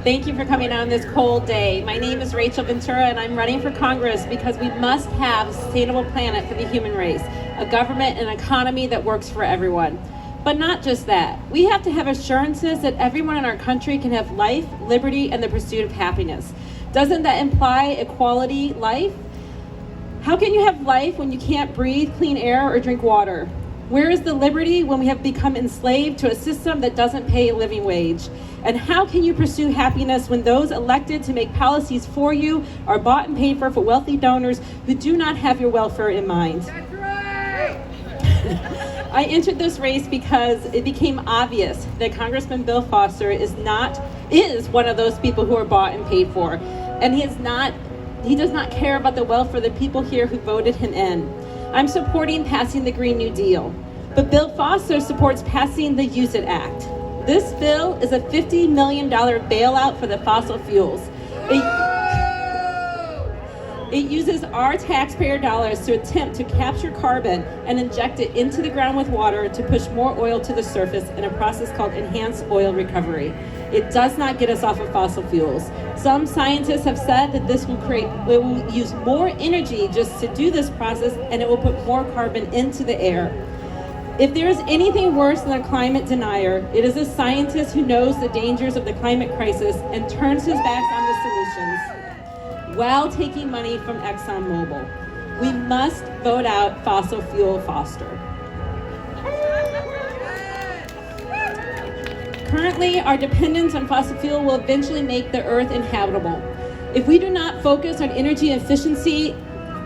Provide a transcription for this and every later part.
Thank you for coming out on this cold day. My name is Rachel Ventura, and I'm running for Congress because we must have a sustainable planet for the human race, a government and economy that works for everyone. But not just that. We have to have assurances that everyone in our country can have life, liberty, and the pursuit of happiness. Doesn't that imply equality life? How can you have life when you can't breathe clean air or drink water? Where is the liberty when we have become enslaved to a system that doesn't pay a living wage? And how can you pursue happiness when those elected to make policies for you are bought and paid for wealthy donors who do not have your welfare in mind? That's right! I entered this race because it became obvious that Congressman Bill Foster is one of those people who are bought and paid for. And he does not care about the welfare of the people here who voted him in. I'm supporting passing the Green New Deal, but Bill Foster supports passing the Use It Act. This bill is a $50 million bailout for the fossil fuels. It uses our taxpayer dollars to attempt to capture carbon and inject it into the ground with water to push more oil to the surface in a process called enhanced oil recovery. It does not get us off of fossil fuels. Some scientists have said that it will use more energy just to do this process, and it will put more carbon into the air. If there is anything worse than a climate denier, it is a scientist who knows the dangers of the climate crisis and turns his back on the solutions while taking money from ExxonMobil. We must vote out fossil fuel Foster. Currently, our dependence on fossil fuel will eventually make the earth inhabitable. If we do not focus on energy efficiency,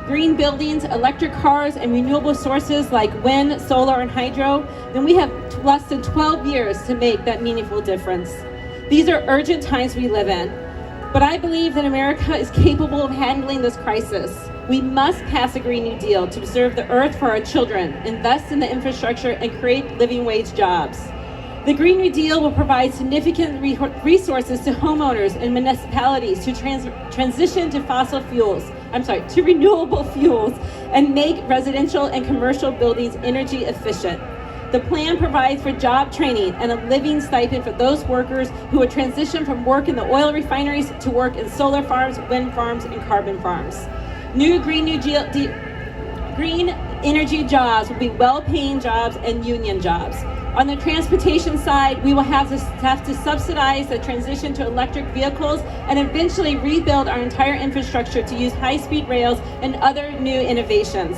green buildings, electric cars, and renewable sources like wind, solar, and hydro, then we have less than 12 years to make that meaningful difference. These are urgent times we live in, but I believe that America is capable of handling this crisis. We must pass a Green New Deal to preserve the earth for our children, invest in the infrastructure, and create living wage jobs. The Green New Deal will provide significant resources to homeowners and municipalities to transition to renewable fuels and make residential and commercial buildings energy efficient. The plan provides for job training and a living stipend for those workers who would transition from work in the oil refineries to work in solar farms, wind farms, and carbon farms. New Green energy jobs will be well-paying jobs and union jobs. On the transportation side, we will have to subsidize the transition to electric vehicles and eventually rebuild our entire infrastructure to use high-speed rails and other new innovations.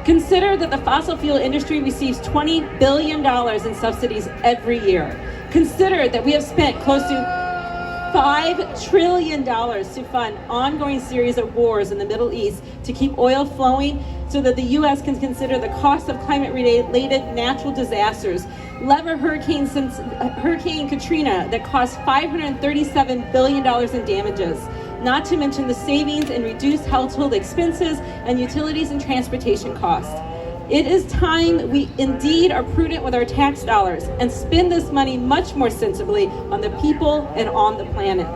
Consider that the fossil fuel industry receives $20 billion in subsidies every year. Consider that we have spent close to $5 trillion to fund ongoing series of wars in the Middle East to keep oil flowing so that the U.S. can consider the cost of climate-related natural disasters. Lever Hurricane Katrina that cost $537 billion in damages, not to mention the savings in reduced household expenses and utilities and transportation costs. It is time we indeed are prudent with our tax dollars and spend this money much more sensibly on the people and on the planet.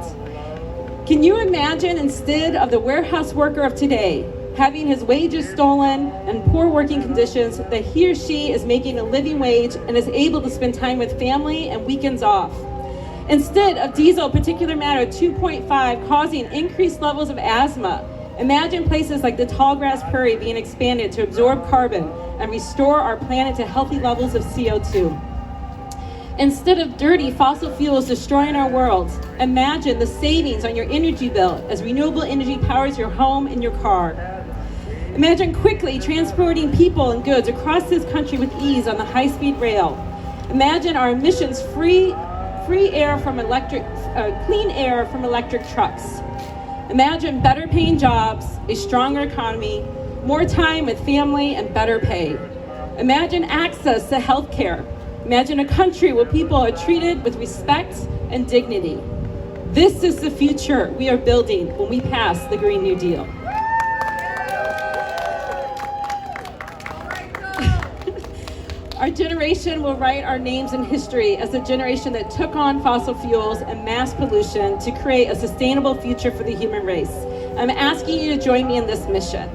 Can you imagine, instead of the warehouse worker of today having his wages stolen and poor working conditions, that he or she is making a living wage and is able to spend time with family and weekends off? Instead of diesel particulate matter 2.5 causing increased levels of asthma, imagine places like the tallgrass prairie being expanded to absorb carbon and restore our planet to healthy levels of CO2. Instead of dirty fossil fuels destroying our world, imagine the savings on your energy bill as renewable energy powers your home and your car. Imagine quickly transporting people and goods across this country with ease on the high-speed rail. Imagine our emissions-free clean air from electric trucks. Imagine better paying jobs, a stronger economy, more time with family, and better pay. Imagine access to health care. Imagine a country where people are treated with respect and dignity. This is the future we are building when we pass the Green New Deal. Our generation will write our names in history as the generation that took on fossil fuels and mass pollution to create a sustainable future for the human race. I'm asking you to join me in this mission.